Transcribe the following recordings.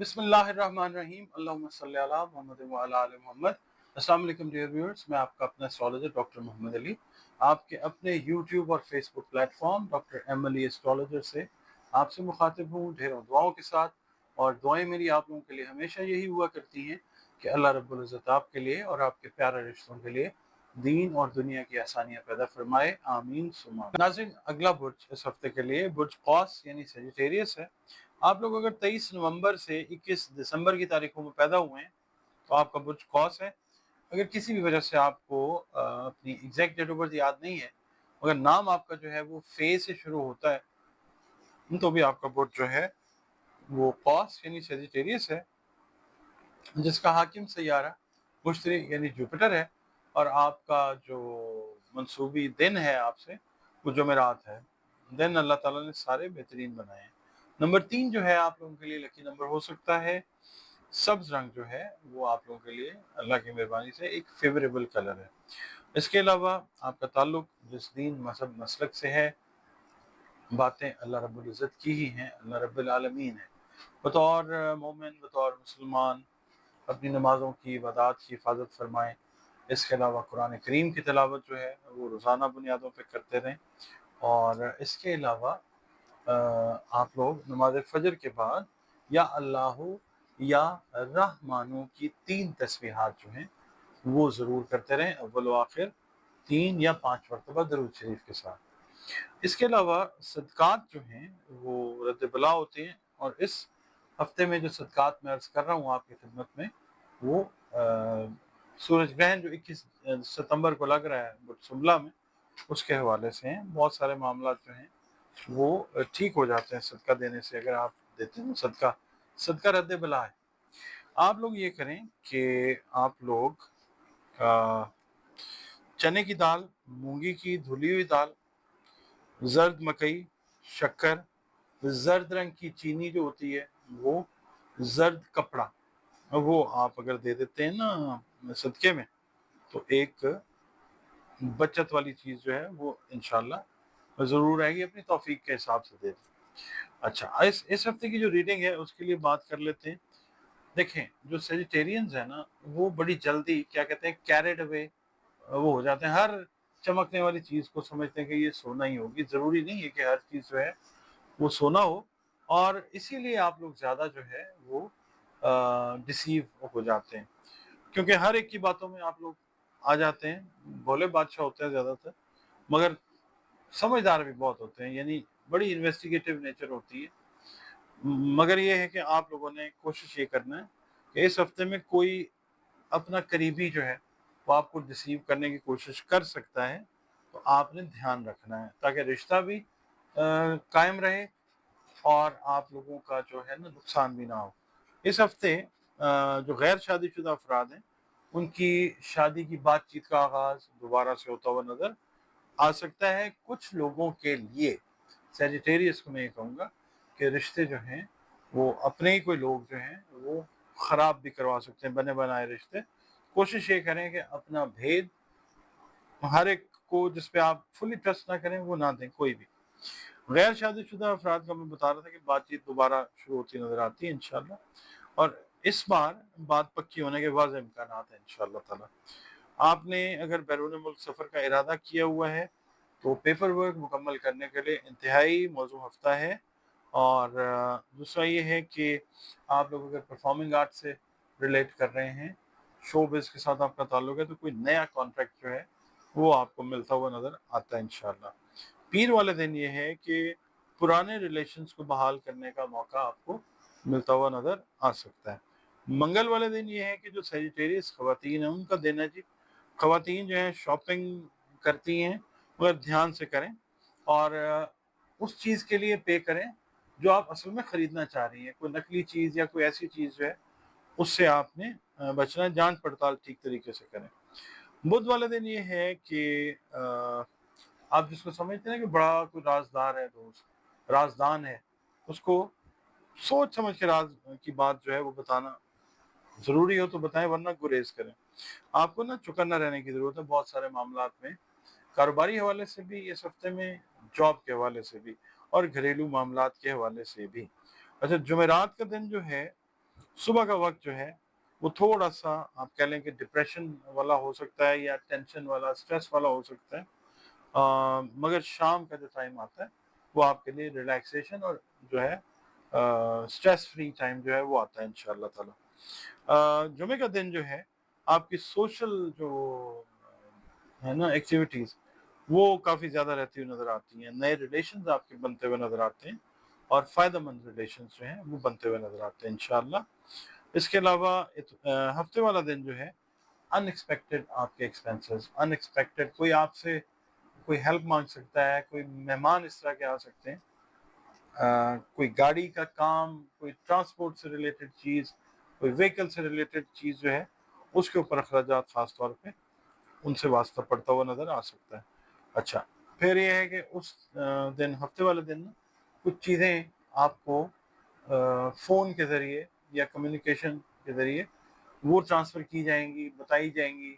बिस्मिल्लाहिर्रहमानिर्रहीम अल्लाहुम्मा सल्ली अला मुहम्मद व अला आलि मुहम्मद। अस्सलाम वालेकुम डियर व्यूअर्स, मैं आपका अपना एस्ट्रोलॉजर डॉक्टर मोहम्मद अली आपके अपने यूट्यूब और Facebook platform doctor M Ali astrologer से आपसे मुखातिब हूँ ढेरों दुआओं के साथ। और दुआएं मेरी आप लोगों के लिए हमेशा यही हुआ करती हैं कि अल्लाह रब्बुल इज़्ज़त आपके लिए और आपके प्यारे रिश्तों के लिए दीन और दुनिया की आसानियाँ पैदा फरमाए, आमीन सुमा। नाज़रीन, अगला बुर्ज इस हफ्ते के लिए बुर्ज कौस यानी सेजिटेरियस है। आप लोग अगर 23 नवंबर से 21 दिसंबर की तारीखों में पैदा हुए हैं तो आपका बुर्ज कौस है। अगर किसी भी वजह से आपको अपनी एग्जैक्ट डेट ऑफ बर्थ याद नहीं है, अगर नाम आपका जो है वो फे से शुरू होता है तो भी आपका बुर्ज जो है वो कौस यानी सेजिटेरियस है, जिसका हाकिम सैयारा मुश्तरी यानी जुपिटर है। और आपका जो मंसूबी दिन है आपसे वो जुमेरात है। दिन अल्लाह ताला ने सारे बेहतरीन बनाए हैं। नंबर 3 जो है आप लोगों के लिए लकी नंबर हो सकता है। सब्ज रंग जो है वो आप लोगों के लिए अल्लाह की मेहरबानी से एक फेवरेबल कलर है। इसके अलावा आपका ताल्लुक जिस दीन मजहब मसलक से है, बातें अल्लाह रब्बुल इज़्ज़त की ही हैं, अल्लाह रब्बुल आलमीन है। बतौर मोमिन, बतौर मुसलमान अपनी नमाज़ों की इबादत की हिफाजत फरमाएँ। इसके अलावा कुरान करीम की तिलावत जो है वो रोज़ाना बुनियादों पे करते रहें। और इसके अलावा आप लोग नमाज फजर के बाद या अल्लाह या रहमानों की 3 तस्बीहात जो हैं वो ज़रूर करते रहें, अव्वल व आखिर 3 या 5 मरतबा दरूद शरीफ के साथ। इसके अलावा सदक़ात जो हैं वो रद्द बला होते हैं। और इस हफ्ते में जो सदक़ात मैं अर्ज़ कर रहा हूँ आपकी खिदमत में वो सूरज ग्रहण जो 21 सितंबर को लग रहा है बुर्ज शुमला में, उसके हवाले से हैं। बहुत सारे मामला जो हैं वो ठीक हो जाते हैं सदका देने से। अगर आप देते हैं सदका, सदका रद्द बला है। आप लोग ये करें कि आप लोग चने की दाल, मूंगी की धुली हुई दाल, जर्द मकई, शक्कर, जर्द रंग की चीनी जो होती है वो, जर्द कपड़ा, वो आप अगर दे देते हैं ना सदके में तो एक बचत वाली चीज़ जो है वो इंशाल्लाह ज़रूर आएगी। अपनी तौफीक के हिसाब से दे दें। अच्छा, इस हफ्ते की जो रीडिंग है उसके लिए बात कर लेते हैं। देखें, जो सेजिटेरियंस है ना वो बड़ी जल्दी क्या कहते हैं कैरिड अवे वो हो जाते हैं। हर चमकने वाली चीज़ को समझते हैं कि ये सोना ही होगी। ज़रूरी नहीं है कि हर चीज़ जो है वो सोना हो। और इसीलिए आप लोग ज़्यादा जो है वो डिसीव हो जाते हैं, क्योंकि हर एक की बातों में आप लोग आ जाते हैं। भोले बादशाह होते हैं ज़्यादातर, मगर समझदार भी बहुत होते हैं, यानी बड़ी इन्वेस्टिगेटिव नेचर होती है। मगर ये है कि आप लोगों ने कोशिश ये करना है कि इस हफ्ते में कोई अपना करीबी जो है वो आपको डिसीव करने की कोशिश कर सकता है, तो आपने ध्यान रखना है ताकि रिश्ता भी कायम रहे और आप लोगों का जो है ना नुकसान भी ना हो। इस हफ्ते जो गैर शादीशुदा अफराद हैं उनकी शादी की बातचीत का आगाज़ दोबारा से होता हुआ नज़र आ सकता है। कुछ लोगों के लिए सेजिटेरियस को मैं ये कहूँगा कि रिश्ते जो हैं वो अपने ही कोई लोग जो हैं वो ख़राब भी करवा सकते हैं, बने बनाए रिश्ते। कोशिश ये करें कि अपना भेद हर एक को जिस पे आप फुली ट्रस्ट ना करें वो ना दें कोई भी। गैर शादीशुदा अफराद का मैं बता रहा था कि बातचीत दोबारा शुरू होती नज़र आती है इंशाल्लाह। और इस बार बात पक्की होने के वाज़ेह इम्कानात हैं इंशाल्लाह ताला। आपने अगर बैरून मुल्क सफ़र का इरादा किया हुआ है तो पेपर वर्क मुकम्मल करने के लिए इंतहाई मौजू हफ्ता है। और दूसरा ये है कि आप लोग अगर परफॉर्मिंग आर्ट से रिलेट कर रहे हैं, शोबिज़ के साथ आपका ताल्लुक है, तो कोई नया कॉन्ट्रैक्ट जो है वो आपको मिलता हुआ नज़र आता है इंशाल्लाह। पीर वाले दिन ये है कि पुराने रिलेशंस को बहाल करने का मौका आपको मिलता हुआ नज़र आ सकता है। मंगल वाले दिन ये है कि जो सेजिटेरियस ख़वातीन हैं उनका दिन है जी। ख़वातीन जो हैं शॉपिंग करती हैं मगर ध्यान से करें और उस चीज़ के लिए पे करें जो आप असल में ख़रीदना चाह रही हैं। कोई नकली चीज़ या कोई ऐसी चीज़ जो है उससे आपने बचना है। जांच पड़ताल ठीक तरीके से करें। बुध वाले दिन ये है कि आप जिसको समझते हैं कि बड़ा कोई राजदार है, दोस्त राजदान है, उसको सोच समझ के राज की बात जो है वो बताना ज़रूरी हो तो बताएं, वरना गुरेज करें। आपको ना चौकन्ना रहने की ज़रूरत है बहुत सारे मामलात में, कारोबारी हवाले से भी इस हफ्ते में, जॉब के हवाले से भी और घरेलू मामलात के हवाले से भी। अच्छा, जुमेरात का दिन जो है सुबह का वक्त जो है वो थोड़ा सा आप कह लें कि डिप्रेशन वाला हो सकता है या टेंशन वाला, स्ट्रेस वाला हो सकता है। मगर शाम का जो टाइम आता है वो आपके लिए रिलैक्सेशन और जो है स्ट्रेस फ्री टाइम जो है वो आता है इंशाअल्लाह ताला। जुमे का दिन जो है आपकी सोशल जो है ना एक्टिविटीज़ वो काफ़ी ज़्यादा रहती हुई नज़र आती हैं, नए रिलेशंस आपके बनते हुए नज़र आते हैं और फ़ायदेमंद रिलेशंस जो हैं वो बनते हुए नज़र आते हैं इंशाअल्लाह। इसके अलावा हफ्ते वाला दिन जो है अनएक्सपेक्टेड आपके एक्सपेंसेस, अनएक्सपेक्टेड कोई आपसे कोई हेल्प मांग सकता है, कोई मेहमान इस तरह के आ सकते हैं, कोई गाड़ी का काम, कोई ट्रांसपोर्ट से रिलेटेड चीज़, कोई व्हीकल से रिलेटेड चीज़ जो है उसके ऊपर अखराजात ख़ास तौर पे उनसे वास्ता पड़ता हुआ नज़र आ सकता है। अच्छा, फिर ये है कि उस दिन हफ्ते वाले दिन ना कुछ चीज़ें आपको फ़ोन के ज़रिए या कम्युनिकेशन के ज़रिए वो ट्रांसफ़र की जाएंगी, बताई जाएंगी।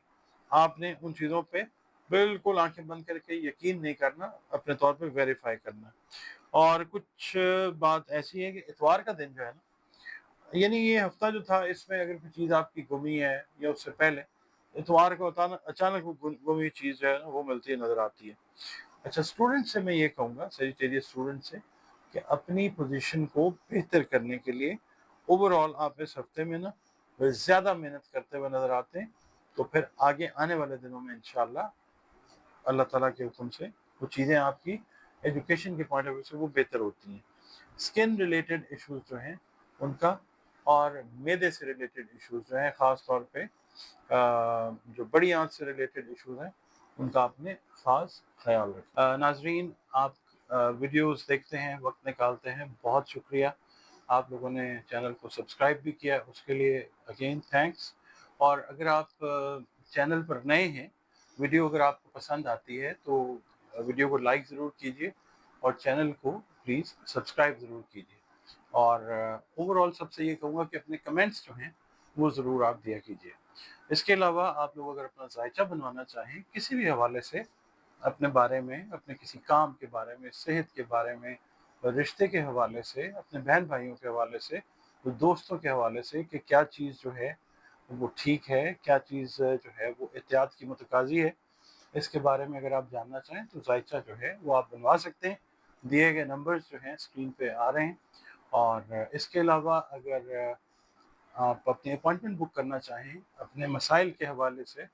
आपने उन चीज़ों पे बिल्कुल आंखें बंद करके यकीन नहीं करना, अपने तौर पे वेरीफाई करना। और कुछ बात ऐसी है कि इतवार का दिन जो है ना, यानी ये हफ्ता जो था इसमें अगर कोई चीज़ आपकी गुमी है या उससे पहले इतवार को अचानक वो गुमी चीज़ जो है ना वो मिलती है, नज़र आती है। अच्छा, स्टूडेंट से मैं ये कहूँगा, सेजिटेरियस स्टूडेंट से, कि अपनी पोजीशन को बेहतर करने के लिए ओवरऑल आप इस हफ्ते में ना ज़्यादा मेहनत करते हुए नज़र आते हैं, तो फिर आगे आने वाले दिनों में इंशाअल्लाह अल्लाह ताला के हुक्म से वो चीज़ें आपकी एजुकेशन के पॉइंट ऑफ व्यू से वो बेहतर होती हैं। स्किन रिलेटेड इश्यूज जो हैं उनका और मैदे से रिलेटेड इश्यूज जो हैं ख़ास तौर पे जो बड़ी आंत से रिलेटेड इश्यूज हैं उनका आपने ख़ास ख्याल रखें। नाजरीन, आप वीडियोस देखते हैं, वक्त निकालते हैं, बहुत शुक्रिया। आप लोगों ने चैनल को सब्सक्राइब भी किया, उसके लिए अगेन थैंक्स। और अगर आप चैनल पर नए हैं, वीडियो अगर आपको पसंद आती है तो वीडियो को लाइक ज़रूर कीजिए और चैनल को प्लीज़ सब्सक्राइब ज़रूर कीजिए। और ओवरऑल सबसे ये कहूँगा कि अपने कमेंट्स जो हैं वो ज़रूर आप दिया कीजिए। इसके अलावा आप लोग अगर अपना जायचा बनवाना चाहें किसी भी हवाले से, अपने बारे में, अपने किसी काम के बारे में, सेहत के बारे में, रिश्ते के हवाले से, अपने बहन भाइयों के हवाले से, दोस्तों के हवाले से कि क्या चीज़ जो है वो ठीक है, क्या चीज़ जो है वो एहतियात की मुतकाज़ी है, इसके बारे में अगर आप जानना चाहें तो जायचा जो है वो आप बनवा सकते हैं। दिए गए नंबर्स जो हैं स्क्रीन पे आ रहे हैं। और इसके अलावा अगर आप अपनी अपॉइंटमेंट बुक करना चाहें अपने मसाइल के हवाले से,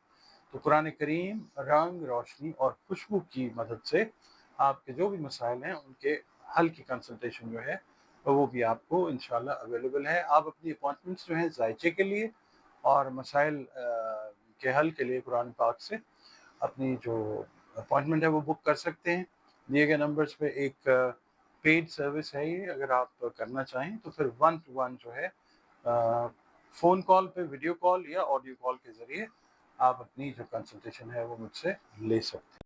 तो कुरान करीम, रंग, रोशनी और खुशबू की मदद से आपके जो भी मसाइल हैं उनके हल की कंसल्टेशन जो है वो भी आपको इंशाल्लाह अवेलेबल है। आप अपनी अपॉइंटमेंट्स जो हैं जायचे के लिए और मसाइल के हल के लिए कुरान पाक से अपनी जो अपॉइंटमेंट है वो बुक कर सकते हैं। दिए गए नंबर्स पे एक पेड सर्विस है ये, अगर आप करना चाहें तो फिर 1 टू 1 जो है फ़ोन कॉल पे, वीडियो कॉल या ऑडियो कॉल के ज़रिए आप अपनी जो कंसल्टेशन है वो मुझसे ले सकते हैं।